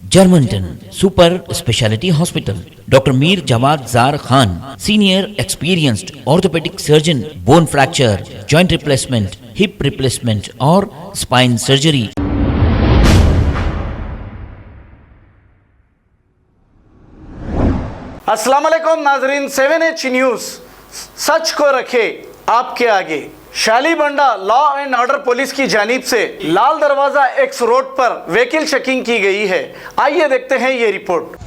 Germanton super speciality hospital, doctor Mir Jawad Jar Khan, senior experienced orthopaedic surgeon, bone fracture, joint replacement, hip replacement और spine surgery. अस्सलाम वालेकुम नाजरीन, 7H news सच को रखे आपके आगे। Shalibanda law and order police की जानिब से लाल दरवाजा एक्स रोड पर व्हीकल चेकिंग की गई है। आइए देखते हैं ये रिपोर्ट।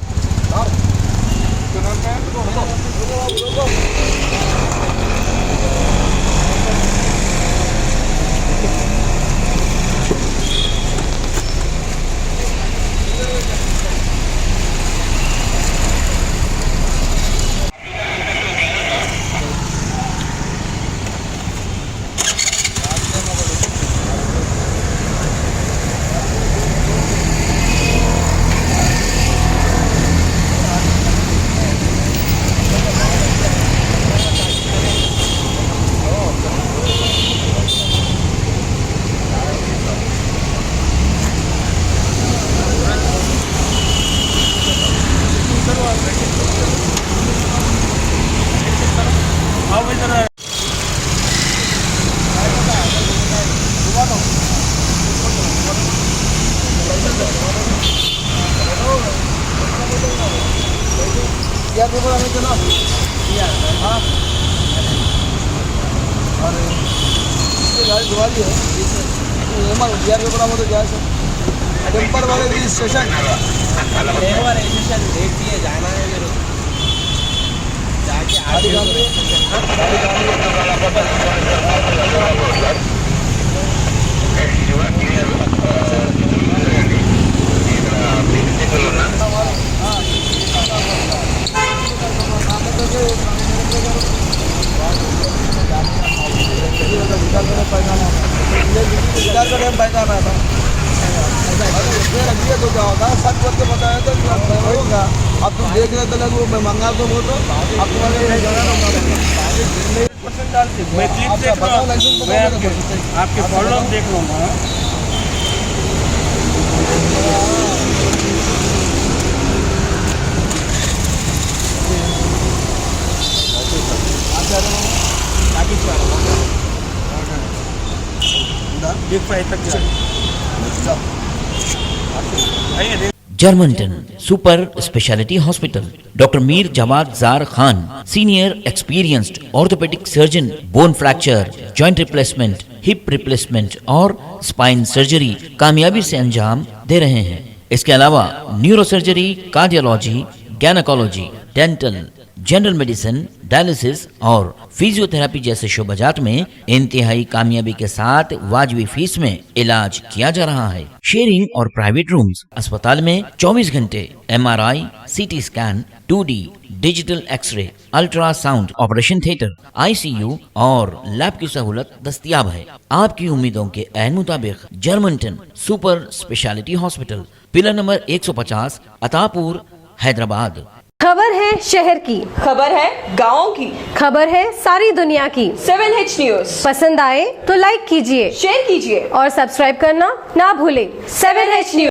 अब तुम देख रहे थे वो मैं मंगा तो वो तो अब तुम्हारे मैं क्लिप देख रहा हूँ, मैं आपके फॉलो देख लूँगा। Germanton super speciality hospital, doctor Mir Jawad Jar Khan, senior experienced orthopaedic surgeon, bone fracture, joint replacement, hip replacement और स्पाइन सर्जरी कामयाबी से अंजाम दे रहे हैं। इसके अलावा neuro surgery, cardiology, gynaecology, dental, general medicine, dialysis और फिजियोथेरेपी जैसे शोबाजात में इंतहाई कामयाबी के साथ वाजबी फीस में इलाज किया जा रहा है। शेयरिंग और प्राइवेट रूम्स, अस्पताल में 24 घंटे MRI, CT scan, 2D digital X-ray, ultrasound, operation theatre, ICU और लैब की सहूलत दस्तयाब है। आपकी उम्मीदों के ऐन मुताबिक Germanton super speciality hospital, pillar number 150, Attapur, Hyderabad. खबर है शहर की, खबर है गाँव की, खबर है सारी दुनिया की। 7H न्यूज़ पसंद आए तो लाइक कीजिए, शेयर कीजिए और सब्सक्राइब करना ना भूलें। 7H news.